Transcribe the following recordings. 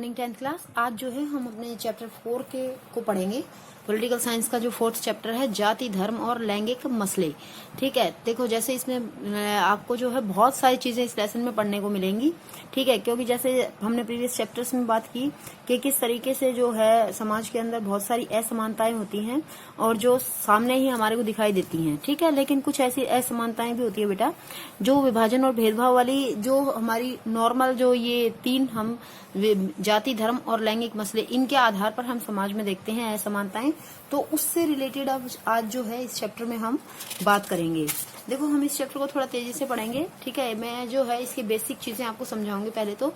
Morning 10th class. आज जो है हम अपने चैप्टर 4 को पढ़ेंगे। पॉलिटिकल साइंस का जो 4th चैप्टर है, जाति धर्म और लैंगिक मसले। ठीक है, देखो जैसे इसमें आपको जो है बहुत सारी चीजें इस लेसन में पढ़ने को मिलेंगी। ठीक है, क्योंकि जैसे हमने प्रीवियस चैप्टर्स में बात की कि किस तरीके से जो है समाज के अंदर बहुत सारी असमानताएं होती हैं और जो सामने ही हमारे को दिखाई देती हैं। ठीक है, लेकिन कुछ ऐसी असमानताएं भी होती है बेटा, जो विभाजन और भेदभाव वाली जो हमारी नॉर्मल जो ये तीन हम जाति धर्म और लैंगिक मसले, इनके आधार पर हम समाज में देखते हैं असमानताएं। तो उससे रिलेटेड अब आज जो है इस चैप्टर में हम बात करेंगे। देखो हम इस चैप्टर को थोड़ा तेजी से पढ़ेंगे। ठीक है, मैं जो है इसकी बेसिक चीजें आपको समझाऊंगी। पहले तो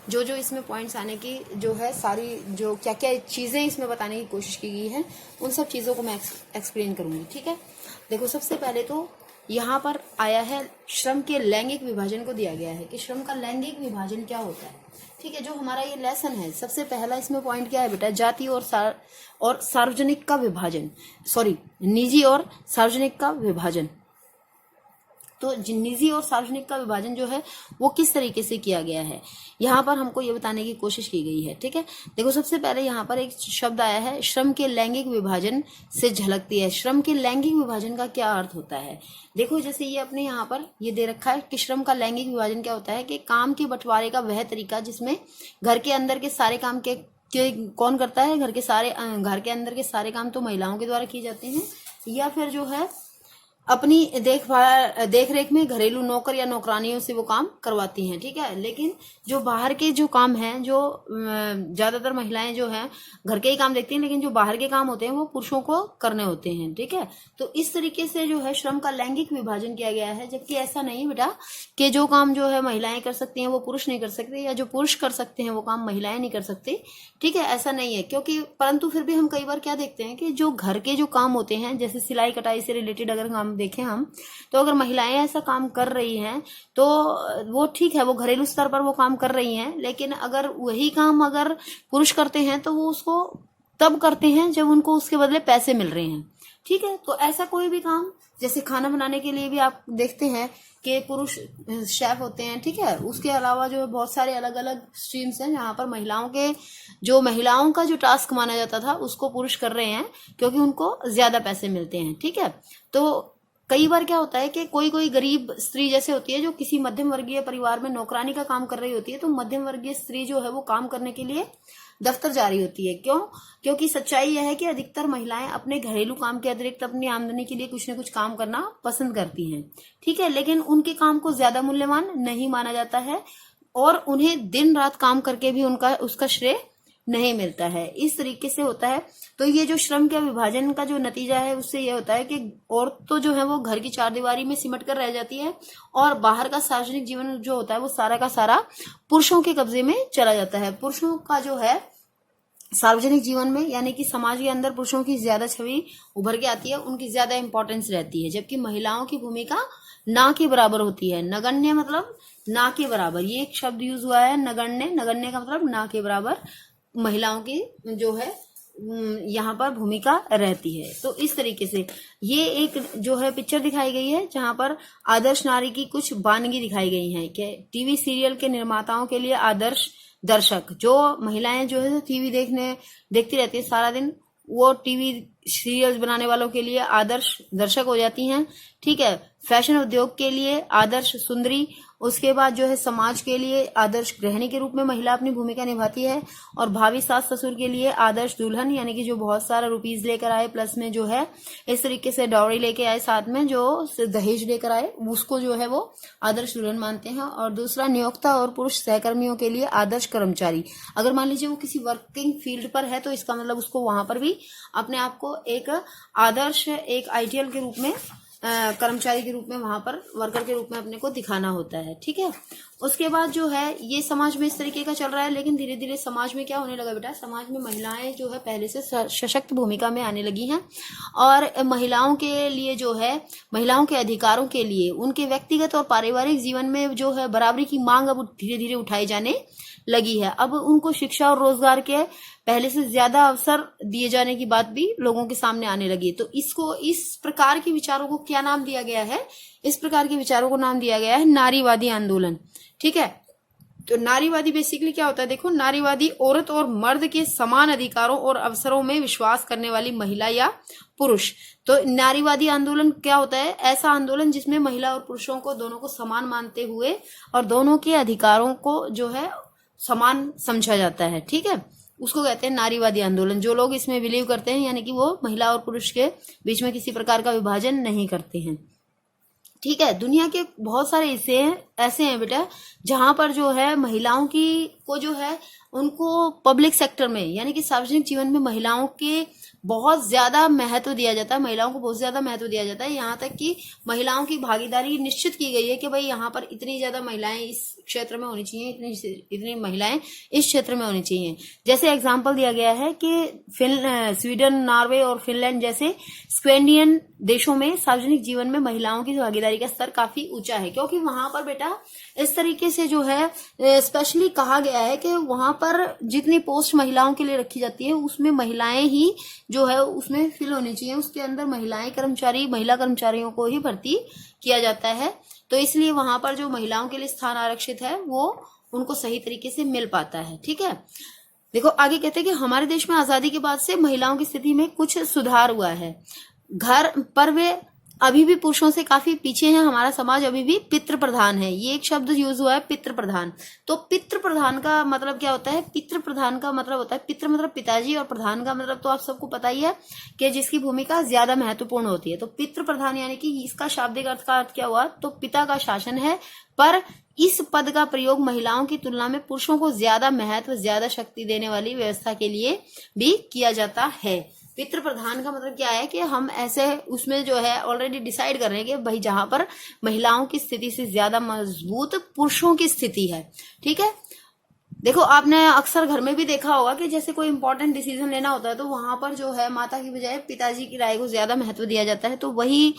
जो जो इसमें पॉइंट्स आने की जो है सारी जो क्या क्या चीजें इसमें बताने की कोशिश की गई है, उन सब चीजों को मैं एक्सप्लेन करूंगी। ठीक है, देखो सबसे पहले तो यहाँ पर आया है श्रम के लैंगिक विभाजन को दिया गया है कि श्रम का लैंगिक विभाजन क्या होता है। ठीक है, जो हमारा ये लेसन है, सबसे पहला इसमें पॉइंट क्या है बेटा, जाति और सार्वजनिक का विभाजन, निजी और सार्वजनिक का विभाजन। तो निजी और सार्वजनिक का विभाजन जो है वो किस तरीके से किया गया है, यहाँ पर हमको ये बताने की कोशिश की गई है। ठीक है, देखो सबसे पहले यहाँ पर एक शब्द आया है, श्रम के लैंगिक विभाजन से झलकती है। श्रम के लैंगिक विभाजन का क्या अर्थ होता है? देखो जैसे ये अपने यहाँ पर ये दे रखा है कि श्रम का लैंगिक विभाजन क्या होता है कि काम के बंटवारे का वह तरीका जिसमें घर के अंदर के सारे काम के कौन करता है, घर के अंदर के सारे काम तो महिलाओं के द्वारा किए जाते हैं, या फिर जो है अपनी देख रेख में घरेलू नौकर या नौकरानियों से वो काम करवाती हैं। ठीक है, लेकिन जो बाहर के जो काम हैं, जो ज्यादातर महिलाएं जो हैं घर के ही काम देखती हैं, लेकिन जो बाहर के काम होते हैं वो पुरुषों को करने होते हैं। ठीक है, तो इस तरीके से जो है श्रम का लैंगिक विभाजन किया गया है, जबकि ऐसा नहीं बेटा कि जो काम जो है महिलाएं कर सकती हैं वो पुरुष नहीं कर सकते, या जो पुरुष कर सकते हैं वो काम महिलाएं नहीं कर सकते। ठीक है, ऐसा नहीं है, क्योंकि परंतु फिर भी हम कई बार क्या देखते हैं कि जो घर के जो काम होते हैं, जैसे सिलाई कटाई से रिलेटेड अगर हम देखें हम, तो अगर महिलाएं ऐसा काम कर रही हैं तो वो ठीक है, वो घरेलू स्तर पर वो काम कर रही हैं, लेकिन अगर वही काम अगर पुरुष करते हैं तो वो उसको तब करते हैं जब उनको उसके बदले पैसे मिल रहे हैं। ठीक है, तो ऐसा कोई भी काम, जैसे खाना बनाने के लिए भी आप देखते हैं कि पुरुष शेफ होते हैं। ठीक है, उसके अलावा जो बहुत सारे अलग अलग स्ट्रीम्स हैं जहां पर महिलाओं का जो टास्क माना जाता था उसको पुरुष कर रहे हैं, क्योंकि उनको ज्यादा पैसे मिलते हैं। ठीक है, तो कई बार क्या होता है कि कोई गरीब स्त्री जैसे होती है जो किसी मध्यम वर्गीय परिवार में नौकरानी का काम कर रही होती है, तो मध्यम वर्गीय स्त्री जो है वो काम करने के लिए दफ्तर जा रही होती है। क्यों? क्योंकि सच्चाई यह है कि अधिकतर महिलाएं अपने घरेलू काम के अतिरिक्त अपनी आमदनी के लिए कुछ न कुछ काम करना पसंद करती हैं। ठीक है, लेकिन उनके काम को ज्यादा मूल्यवान नहीं माना जाता है और उन्हें दिन रात काम करके भी उसका श्रेय नहीं मिलता है। इस तरीके से होता है। तो ये जो श्रम के विभाजन का जो नतीजा है उससे ये होता है कि औरत तो जो है वो घर की चारदीवारी में सिमट कर रह जाती है और बाहर का सार्वजनिक जीवन जो होता है वो सारा का सारा पुरुषों के कब्जे में चला जाता है। पुरुषों का जो है सार्वजनिक जीवन में, यानी कि समाज के अंदर पुरुषों की ज्यादा छवि उभर के आती है, उनकी ज्यादा इंपॉर्टेंस रहती है, जबकि महिलाओं की भूमिका ना के बराबर होती है। नगण्य मतलब ना के बराबर, ये एक शब्द यूज हुआ है, नगण्य का मतलब ना के बराबर महिलाओं की जो है यहाँ पर भूमिका रहती है। तो इस तरीके से ये एक जो है पिक्चर दिखाई गई है जहां पर आदर्श नारी की कुछ वानगी दिखाई गई है कि टीवी सीरियल के निर्माताओं के लिए आदर्श दर्शक, जो महिलाएं जो है टीवी देखती रहती है सारा दिन, वो टीवी सीरियल्स बनाने वालों के लिए आदर्श दर्शक हो जाती हैं। ठीक है, फैशन उद्योग के लिए आदर्श सुंदरी, उसके बाद जो है समाज के लिए आदर्श गृहिणी के रूप में महिला अपनी भूमिका निभाती है, और भावी सास ससुर के लिए आदर्श दुल्हन, यानी कि जो बहुत सारा रुपीज लेकर आए, प्लस में जो है इस तरीके से डॉवरी लेके आए, साथ में जो दहेज लेकर आए, उसको जो है वो आदर्श दुल्हन मानते हैं। और दूसरा नियोक्ता और पुरुष सहकर्मियों के लिए आदर्श कर्मचारी। अगर मान लीजिए वो किसी वर्किंग फील्ड पर है तो इसका मतलब उसको वहां पर भी अपने आप को एक आदर्श, एक आइडियल के रूप में, कर्मचारी के रूप में, वहां पर वर्कर के रूप में अपने को दिखाना होता है। ठीक है, उसके बाद जो है ये समाज में इस तरीके का चल रहा है, लेकिन धीरे धीरे समाज में क्या होने लगा बेटा, समाज में महिलाएं जो है पहले से सशक्त भूमिका में आने लगी हैं, और महिलाओं के लिए जो है, महिलाओं के अधिकारों के लिए उनके व्यक्तिगत और पारिवारिक जीवन में जो है बराबरी की मांग अब धीरे धीरे उठाई जाने लगी है। अब उनको शिक्षा और रोजगार के पहले से ज्यादा अवसर दिए जाने की बात भी लोगों के सामने आने लगी। तो इस प्रकार के विचारों को क्या नाम दिया गया है? इस प्रकार के विचारों को नाम दिया गया है नारीवादी आंदोलन। ठीक है, तो नारीवादी बेसिकली क्या होता है, देखो नारीवादी औरत और मर्द के समान अधिकारों और अवसरों में विश्वास करने वाली महिला या पुरुष। तो नारीवादी आंदोलन क्या होता है, ऐसा आंदोलन जिसमें महिला और पुरुषों को दोनों को समान मानते हुए और दोनों के अधिकारों को जो है समान समझा जाता है, ठीक है, उसको कहते हैं नारीवादी आंदोलन। जो लोग इसमें बिलीव करते हैं यानी कि वो महिला और पुरुष के बीच में किसी प्रकार का विभाजन नहीं करते हैं, ठीक है। दुनिया के बहुत सारे ऐसे हैं बेटा जहां पर जो है महिलाओं की को जो है उनको पब्लिक सेक्टर में यानी कि सार्वजनिक जीवन में महिलाओं के बहुत ज्यादा महत्व दिया जाता है, महिलाओं को बहुत ज्यादा महत्व दिया जाता है। यहाँ तक कि महिलाओं की भागीदारी निश्चित की गई है कि भाई यहाँ पर इतनी ज्यादा महिलाएं इस क्षेत्र में होनी चाहिए, इतनी महिलाएं इस क्षेत्र में होनी चाहिए। जैसे एग्जाम्पल दिया गया है कि स्वीडन, नॉर्वे और फिनलैंड जैसे स्कैंडिनेवियन देशों में सार्वजनिक जीवन में महिलाओं की भागीदारी का स्तर काफी ऊंचा है, क्योंकि वहां पर बेटा इस तरीके से जो है स्पेशली कहा गया है कि वहां पर जितनी पोस्ट महिलाओं के लिए रखी जाती है उसमें महिलाएं ही जो है उसमें फिल होनी चाहिए, उसके अंदर महिला कर्मचारियों को ही भर्ती किया जाता है। तो इसलिए वहां पर जो महिलाओं के लिए स्थान आरक्षित है वो उनको सही तरीके से मिल पाता है, ठीक है। देखो आगे कहते हैं कि हमारे देश में आजादी के बाद से महिलाओं की स्थिति में कुछ सुधार हुआ है, घर पर वे अभी भी पुरुषों से काफी पीछे हैं, हमारा समाज अभी भी पितृ प्रधान है। ये एक शब्द यूज हुआ है पितृ प्रधान। तो पितृ प्रधान का मतलब क्या होता है, पितृ प्रधान का मतलब होता है, पितृ मतलब पिताजी और प्रधान का मतलब तो आप सबको पता ही है कि जिसकी भूमिका ज्यादा महत्वपूर्ण होती है। तो पितृ प्रधान यानी कि इसका शाब्दिक अर्थ का अर्थ क्या हुआ, तो पिता का शासन है, पर इस पद का प्रयोग महिलाओं की तुलना में पुरुषों को ज्यादा महत्व, ज्यादा शक्ति देने वाली व्यवस्था के लिए भी किया जाता है। पितृ प्रधान का मतलब क्या है कि हम ऐसे उसमें जो है ऑलरेडी डिसाइड कर रहे हैं कि भाई जहां पर महिलाओं की स्थिति से ज्यादा मजबूत पुरुषों की स्थिति है, ठीक है। देखो आपने अक्सर घर में भी देखा होगा कि जैसे कोई इंपॉर्टेंट डिसीजन लेना होता है तो वहां पर जो है माता की बजाय पिताजी की राय को ज्यादा महत्व दिया जाता है। तो वही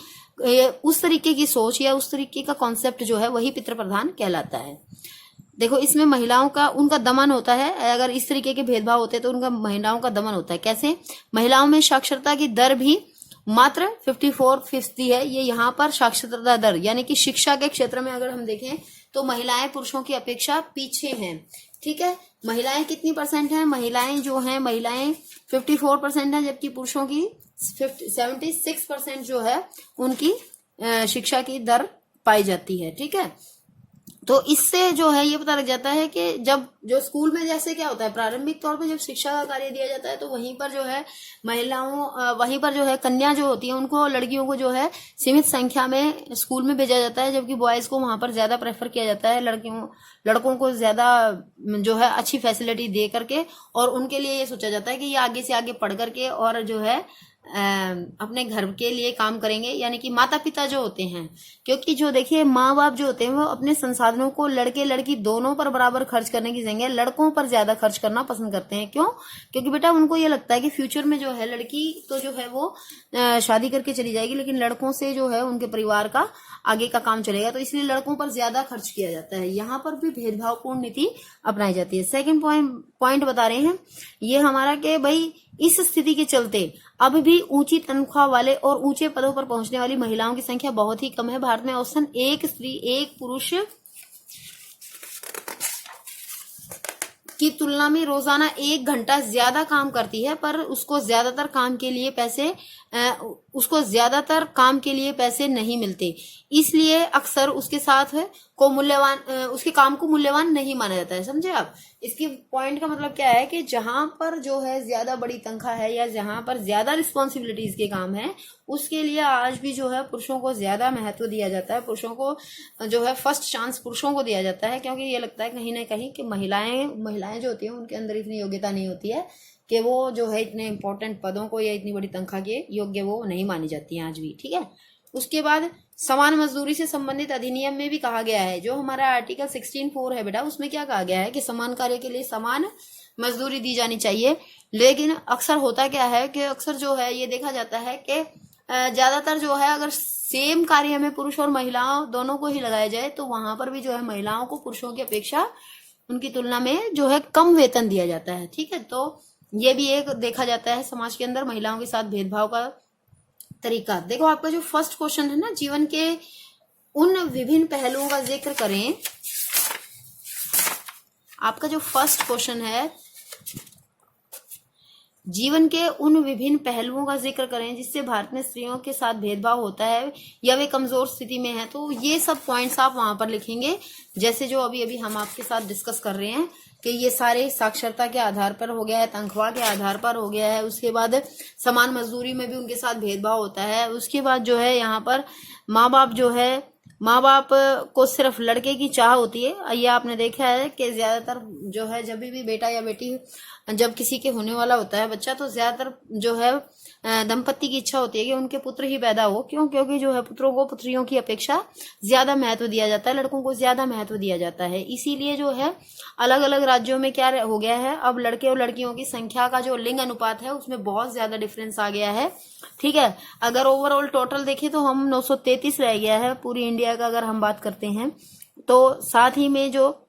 उस तरीके की सोच या उस तरीके का कॉन्सेप्ट जो है वही पितृ प्रधान कहलाता है। देखो इसमें महिलाओं का उनका दमन होता है, अगर इस तरीके के भेदभाव होते हैं तो उनका महिलाओं का दमन होता है। कैसे, महिलाओं में साक्षरता की दर भी मात्र 54% है। ये यहाँ पर साक्षरता दर यानी कि शिक्षा के क्षेत्र में अगर हम देखें तो महिलाएं पुरुषों की अपेक्षा पीछे हैं, ठीक है। महिलाएं कितनी परसेंट हैं, महिलाएं जो हैं महिलाएं 54% है, जबकि पुरुषों की 76% जो है उनकी शिक्षा की दर पाई जाती है, ठीक है। तो इससे जो है ये पता लग जाता है कि जब जो स्कूल में जैसे क्या होता है प्रारंभिक तौर पे जब शिक्षा का कार्य दिया जाता है तो वहीं पर जो है वहीं पर जो है कन्या जो होती है उनको, लड़कियों को जो है सीमित संख्या में स्कूल में भेजा जाता है, जबकि बॉयज को वहां पर ज्यादा प्रेफर किया जाता है, लड़कों को ज्यादा जो है अच्छी फैसिलिटी दे करके, और उनके लिए ये सोचा जाता है कि ये आगे से आगे पढ़ करके और जो है अपने घर के लिए काम करेंगे, यानी कि माता पिता जो होते हैं, क्योंकि जो देखिए माँ बाप जो होते हैं वो अपने संसाधनों को लड़के लड़की दोनों पर बराबर खर्च करने की जगह लड़कों पर ज्यादा खर्च करना पसंद करते हैं। क्यों, क्योंकि बेटा उनको ये लगता है कि फ्यूचर में जो है लड़की तो जो है वो शादी करके चली जाएगी, लेकिन लड़कों से जो है उनके परिवार का आगे का काम चलेगा, तो इसलिए लड़कों पर ज्यादा खर्च किया जाता है। यहाँ पर भी भेदभावपूर्ण नीति अपनाई जाती है। सेकंड पॉइंट बता रहे हैं ये हमारा कि भाई इस स्थिति के चलते अब भी ऊंची तनख्वाह वाले और ऊंचे पदों पर पहुंचने वाली महिलाओं की संख्या बहुत ही कम है। भारत में औसतन एक स्त्री एक पुरुष की तुलना में रोजाना 1 घंटा ज्यादा काम करती है, पर उसको ज्यादातर काम के लिए पैसे नहीं मिलते, इसलिए अक्सर उसके साथ उसके काम को मूल्यवान नहीं माना जाता है। समझे आप इसकी पॉइंट का मतलब क्या है कि जहां पर जो है ज्यादा बड़ी तनख्वाह है या जहां पर ज्यादा रिस्पॉन्सिबिलिटीज के काम है उसके लिए आज भी जो है पुरुषों को ज्यादा महत्व दिया जाता है, पुरुषों को जो है फर्स्ट चांस पुरुषों को दिया जाता है, क्योंकि ये लगता है कहीं ना कहीं कि महिलाएं जो होती हैं उनके अंदर इतनी योग्यता नहीं होती है कि वो जो है इतने इंपॉर्टेंट पदों को या इतनी बड़ी तनख्वाह के योग्य वो नहीं मानी जाती है आज भी, ठीक है। उसके बाद समान मजदूरी से संबंधित अधिनियम में भी कहा गया है, जो हमारा आर्टिकल 16(4) है बेटा, उसमें क्या कहा गया है कि समान कार्य के लिए समान मजदूरी दी जानी चाहिए। लेकिन अक्सर होता क्या है कि अक्सर जो है ये देखा जाता है कि ज्यादातर जो है अगर सेम कार्य में पुरुष और महिलाओं दोनों को ही लगाया जाए तो वहां पर भी जो है महिलाओं को पुरुषों की अपेक्षा उनकी तुलना में जो है कम वेतन दिया जाता है, ठीक है। तो ये भी एक देखा जाता है समाज के अंदर महिलाओं के साथ भेदभाव का तरीका। देखो आपका जो फर्स्ट क्वेश्चन है ना, जीवन के उन विभिन्न पहलुओं का जिक्र करें आपका जो फर्स्ट क्वेश्चन है, जीवन के उन विभिन्न पहलुओं का जिक्र करें जिससे भारत में स्त्रियों के साथ भेदभाव होता है या वे कमजोर स्थिति में है। तो ये सब पॉइंट्स आप वहां पर लिखेंगे, जैसे जो अभी अभी हम आपके साथ डिस्कस कर रहे हैं कि ये सारे साक्षरता के आधार पर हो गया है, तनख्वाह के आधार पर हो गया है, उसके बाद समान मजदूरी में भी उनके साथ भेदभाव होता है, उसके बाद जो है यहाँ पर माँ बाप को सिर्फ लड़के की चाह होती है। ये आपने देखा है कि ज्यादातर जो है जब भी बेटा या बेटी जब किसी के होने वाला होता है बच्चा, तो ज्यादातर जो है दंपत्ति की इच्छा होती है कि उनके पुत्र ही पैदा हो। क्यों? क्योंकि जो है पुत्रों को पुत्रियों की अपेक्षा ज्यादा महत्व दिया जाता है, लड़कों को ज्यादा महत्व दिया जाता है। इसीलिए जो है अलग अलग राज्यों में क्या हो गया है, अब लड़के और लड़कियों की संख्या का जो लिंग अनुपात है उसमें बहुत ज्यादा डिफरेंस आ गया है। ठीक है, अगर ओवरऑल टोटल देखें तो हम 933 रह गया है पूरी इंडिया का, अगर हम बात करते हैं तो। साथ ही में जो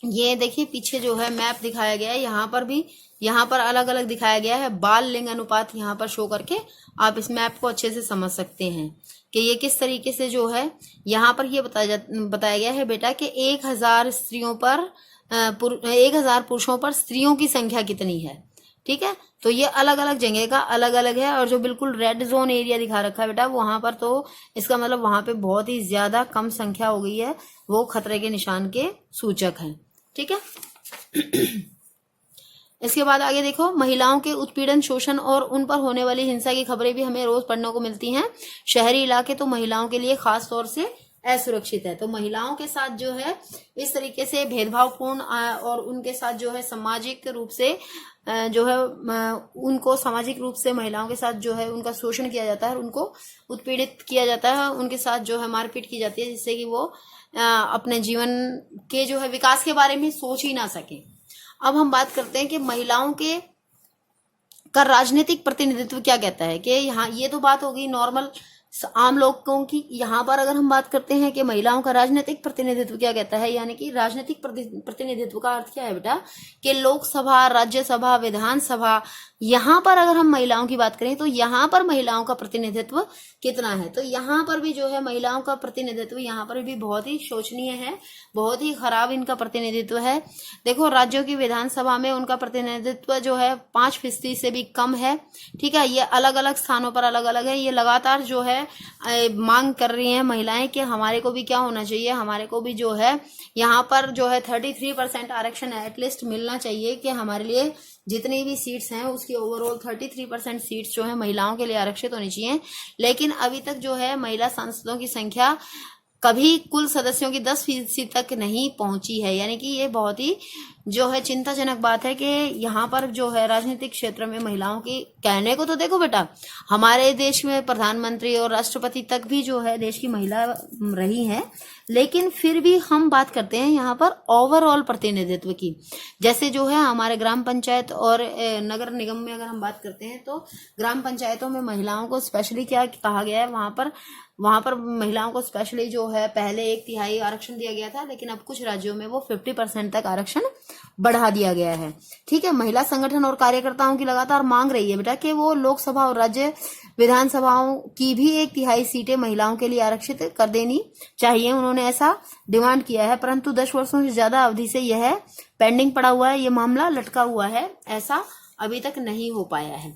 ये देखिए पीछे जो है मैप दिखाया गया है, यहाँ पर अलग अलग दिखाया गया है बाल लिंग अनुपात, यहाँ पर शो करके आप इस मैप को अच्छे से समझ सकते हैं कि ये किस तरीके से जो है यहाँ पर ये बताया गया है बेटा कि 1000 स्त्रियों पर 1000 पुरुषों पर स्त्रियों की संख्या कितनी है। ठीक है, तो ये अलग अलग जगह का अलग अलग है, और जो बिल्कुल रेड जोन एरिया दिखा रखा है बेटा वहां पर, तो इसका मतलब वहां पे बहुत ही ज्यादा कम संख्या हो गई है, वो खतरे के निशान के सूचक हैं। ठीक है, इसके बाद आगे देखो, महिलाओं के उत्पीड़न, शोषण और उन पर होने वाली हिंसा की खबरें भी हमें रोज पढ़ने को मिलती हैं। शहरी इलाके तो महिलाओं के लिए खास तौर से असुरक्षित है। तो महिलाओं के साथ जो है इस तरीके से भेदभावपूर्ण और उनके साथ जो है सामाजिक रूप से जो है उनको सामाजिक रूप से महिलाओं के साथ जो है उनका शोषण किया जाता है, उनको उत्पीड़ित किया जाता है, उनके साथ जो है मारपीट की जाती है, जिससे कि वो अपने जीवन के जो है विकास के बारे में सोच ही ना सके। अब हम बात करते हैं कि महिलाओं के का राजनीतिक प्रतिनिधित्व क्या कहता है, कि यहाँ ये तो बात होगी नॉर्मल आम लोगों की। यहाँ पर अगर हम बात करते हैं कि महिलाओं का राजनीतिक प्रतिनिधित्व क्या कहता है, यानी कि राजनीतिक प्रतिनिधित्व का अर्थ क्या है बेटा, कि लोकसभा, राज्यसभा, विधानसभा, यहाँ पर अगर हम महिलाओं की बात करें तो यहाँ पर महिलाओं का प्रतिनिधित्व कितना है। तो यहाँ पर भी जो है महिलाओं का प्रतिनिधित्व यहाँ पर भी बहुत ही शोचनीय है, बहुत ही खराब इनका प्रतिनिधित्व है। देखो, राज्यों की विधानसभा में उनका प्रतिनिधित्व जो है 5% से भी कम है। ठीक है, ये अलग अलग स्थानों पर अलग अलग है। ये लगातार जो है मांग कर रही हैं महिलाएं कि हमारे को भी क्या होना चाहिए, हमारे को भी जो है यहाँ पर जो है 33% आरक्षण एटलीस्ट मिलना चाहिए, कि हमारे लिए जितनी भी सीट्स हैं उसकी ओवरऑल 33% सीट्स जो है महिलाओं के लिए आरक्षित होनी चाहिए। लेकिन अभी तक जो है महिला सांसदों की संख्या कभी कुल सदस्यों की 10% तक नहीं पहुंची है। यानी कि ये बहुत ही जो है चिंताजनक बात है कि यहाँ पर जो है राजनीतिक क्षेत्र में महिलाओं की, कहने को तो देखो बेटा हमारे देश में प्रधानमंत्री और राष्ट्रपति तक भी जो है देश की महिला रही हैं, लेकिन फिर भी हम बात करते हैं यहाँ पर ओवरऑल प्रतिनिधित्व की। जैसे जो है हमारे ग्राम पंचायत और नगर निगम में अगर हम बात करते हैं तो ग्राम पंचायतों में महिलाओं को स्पेशली क्या कहा गया है, वहां पर महिलाओं को स्पेशली जो है पहले 1/3 आरक्षण दिया गया था, लेकिन अब कुछ राज्यों में वो 50% तक आरक्षण बढ़ा दिया गया है। ठीक है, महिला संगठन और कार्यकर्ताओं की लगातार मांग रही है बेटा कि वो लोकसभा और राज्य विधानसभाओं की भी 1/3 सीटें महिलाओं के लिए आरक्षित कर देनी चाहिए। उन्होंने ऐसा डिमांड किया है, परंतु 10 वर्षों से ज्यादा अवधि से यह पेंडिंग पड़ा हुआ है, ये मामला लटका हुआ है, ऐसा अभी तक नहीं हो पाया है।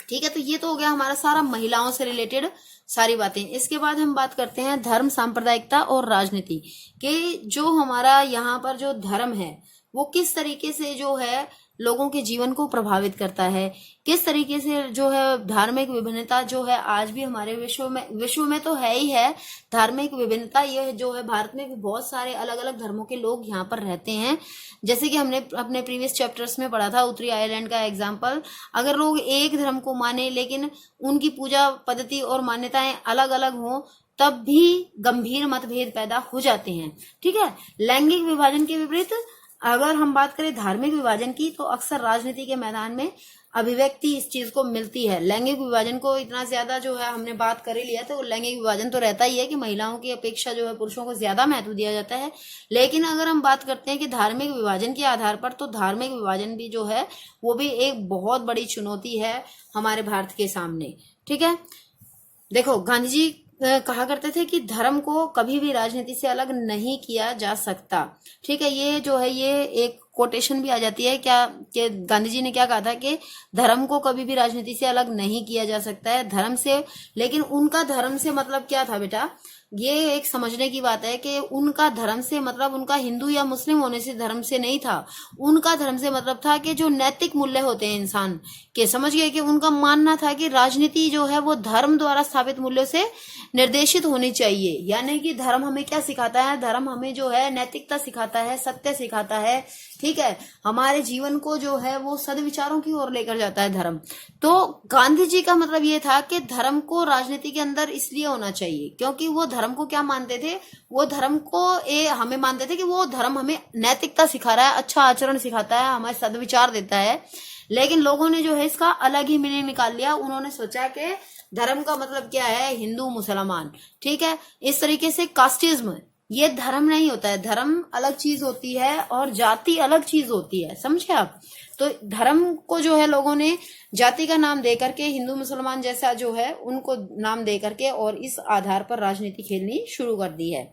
ठीक है, तो ये तो हो गया हमारा सारा महिलाओं से रिलेटेड सारी बातें। इसके बाद हम बात करते हैं धर्म, सांप्रदायिकता और राजनीति के। जो हमारा यहाँ पर जो धर्म है वो किस तरीके से जो है लोगों के जीवन को प्रभावित करता है, किस तरीके से जो है धार्मिक विभिन्नता जो है आज भी हमारे विश्व में तो है ही है धार्मिक विभिन्नता। ये जो है भारत में भी बहुत सारे अलग अलग धर्मों के लोग यहाँ पर रहते हैं। जैसे कि हमने अपने प्रीवियस चैप्टर्स में पढ़ा था उत्तरी आयरलैंड का एग्जाम्पल। अगर लोग एक धर्म को माने लेकिन उनकी पूजा पद्धति और मान्यताएं अलग अलग हों, तब भी गंभीर मतभेद पैदा हो जाते हैं। ठीक है, लैंगिक विभाजन के विपरीत अगर हम बात करें धार्मिक विभाजन की, तो अक्सर राजनीति के मैदान में अभिव्यक्ति इस चीज को मिलती है। लैंगिक विभाजन को इतना ज्यादा जो है हमने बात कर ही लिया, तो लैंगिक विभाजन तो रहता ही है कि महिलाओं की अपेक्षा जो है पुरुषों को ज्यादा महत्व दिया जाता है। लेकिन अगर हम बात करते हैं कि धार्मिक विभाजन के आधार पर, तो धार्मिक विभाजन भी जो है वो भी एक बहुत बड़ी चुनौती है हमारे भारत के सामने। ठीक है, देखो गांधी जी कहा करते थे कि धर्म को कभी भी राजनीति से अलग नहीं किया जा सकता। ठीक है, ये जो है ये एक कोटेशन भी आ जाती है क्या कि गांधी जी ने क्या कहा था कि धर्म को कभी भी राजनीति से अलग नहीं किया जा सकता है धर्म से। लेकिन उनका धर्म से मतलब क्या था बेटा, ये एक समझने की बात है कि उनका धर्म से मतलब उनका हिंदू या मुस्लिम होने से धर्म से नहीं था। उनका धर्म से मतलब था कि जो नैतिक मूल्य होते हैं इंसान के, समझ गए कि उनका मानना था कि राजनीति जो है वो धर्म द्वारा स्थापित मूल्यों से निर्देशित होनी चाहिए। यानी कि धर्म हमें क्या सिखाता है, धर्म हमें जो है नैतिकता सिखाता है, सत्य सिखाता है। ठीक है, हमारे जीवन को जो है वो सद्विचारों की ओर लेकर जाता है धर्म। तो गांधी जी का मतलब ये था कि धर्म को राजनीति के अंदर इसलिए होना चाहिए क्योंकि वो धर्म को क्या मानते थे, वो धर्म को हमें मानते थे कि वो धर्म हमें नैतिकता सिखा रहा है, अच्छा आचरण सिखाता है, हमें सद्विचार देता है। लेकिन लोगों ने जो है इसका अलग ही मीनिंग निकाल लिया। उन्होंने सोचा कि धर्म का मतलब क्या है, हिंदू मुसलमान। ठीक है, इस तरीके से कास्टिज्म, ये धर्म नहीं होता है। धर्म अलग चीज होती है और जाति अलग चीज होती है, समझे आप। तो धर्म को जो है लोगों ने जाति का नाम दे करके हिंदू मुसलमान जैसा जो है उनको नाम दे करके और इस आधार पर राजनीति खेलनी शुरू कर दी है।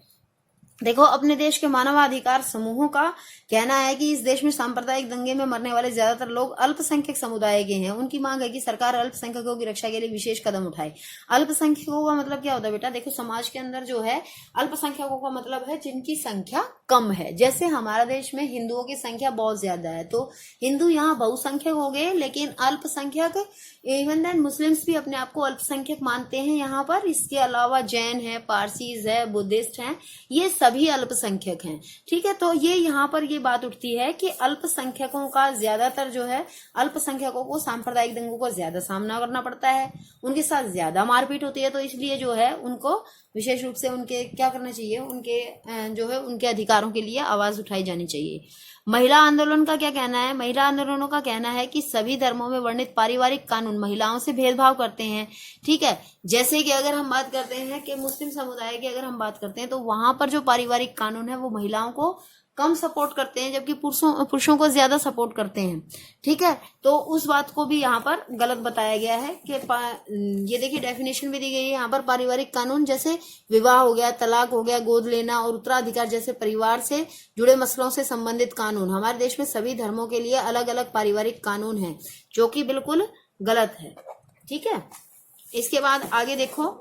देखो, अपने देश के मानवाधिकार समूहों का कहना है कि इस देश में सांप्रदायिक दंगे में मरने वाले ज्यादातर लोग अल्पसंख्यक समुदाय के हैं। उनकी मांग है कि सरकार अल्पसंख्यकों की रक्षा के लिए विशेष कदम उठाए। अल्पसंख्यकों का मतलब क्या होता है बेटा, देखो समाज के अंदर जो है अल्पसंख्यकों का मतलब है जिनकी संख्या कम है। जैसे हमारा देश में हिंदुओं की संख्या बहुत ज्यादा है तो हिंदू यहाँ बहुसंख्यक हो गए, लेकिन अल्पसंख्यक इवन देन मुस्लिम्स भी अपने आप को अल्पसंख्यक मानते हैं यहाँ पर। इसके अलावा जैन है, पारसीज है, बुद्धिस्ट हैं, ये सभी अल्पसंख्यक हैं। ठीक है, तो ये यहाँ पर ये बात उठती है कि अल्पसंख्यकों का ज्यादातर जो है अल्पसंख्यकों को सांप्रदायिक दंगों को ज्यादा सामना करना पड़ता है, उनके साथ ज्यादा मारपीट होती है। तो इसलिए जो है उनको विशेष रूप से उनके क्या करना चाहिए, उनके जो है उनके अधिकारों के लिए आवाज उठाई जानी चाहिए। महिला आंदोलन का क्या कहना है, महिला आंदोलनों का कहना है कि सभी धर्मों में वर्णित पारिवारिक कानून महिलाओं से भेदभाव करते हैं। ठीक है, जैसे कि अगर हम बात करते हैं कि मुस्लिम समुदाय की अगर हम बात करते हैं तो वहां पर जो पारिवारिक कानून है वो महिलाओं को कम सपोर्ट करते हैं जबकि पुरुषों को ज्यादा सपोर्ट करते हैं। ठीक है, तो उस बात को भी यहाँ पर गलत बताया गया है कि ये देखिए डेफिनेशन भी दी गई है यहाँ पर। पारिवारिक कानून जैसे विवाह हो गया, तलाक हो गया, गोद लेना और उत्तराधिकार जैसे परिवार से जुड़े मसलों से संबंधित कानून। हमारे देश में सभी धर्मों के लिए अलग अलग पारिवारिक कानून है जो कि बिल्कुल गलत है। ठीक है, इसके बाद आगे देखो,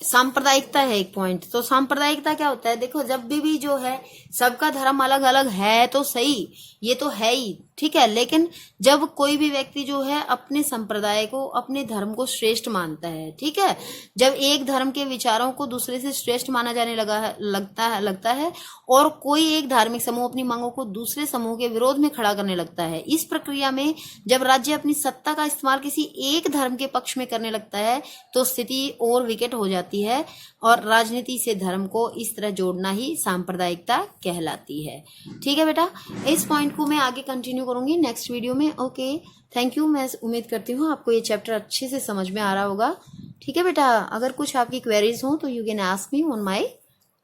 सांप्रदायिकता है एक पॉइंट। तो सांप्रदायिकता क्या होता है, देखो जब भी जो है सबका धर्म अलग अलग है तो सही, ये तो है ही। ठीक है, लेकिन जब कोई भी व्यक्ति जो है अपने संप्रदाय को, अपने धर्म को श्रेष्ठ मानता है, ठीक है, जब एक धर्म के विचारों को दूसरे से श्रेष्ठ माना जाने लगता है और कोई एक धार्मिक समूह अपनी मांगों को दूसरे समूह के विरोध में खड़ा करने लगता है, इस प्रक्रिया में जब राज्य अपनी सत्ता का इस्तेमाल किसी एक धर्म के पक्ष में करने लगता है तो स्थिति और विकट हो जाती है और राजनीति से धर्म को इस तरह जोड़ना ही सांप्रदायिकता कहलाती है। ठीक है बेटा, इस पॉइंट को मैं आगे कंटिन्यू करूंगी नेक्स्ट वीडियो में। Okay, thank you. मैं उम्मीद करती हूँ आपको ये चैप्टर अच्छे से समझ में आ रहा होगा। ठीक है बेटा, अगर कुछ आपकी क्वेरीज हो तो you can ask me on my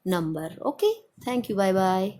number. Okay, thank you, bye bye.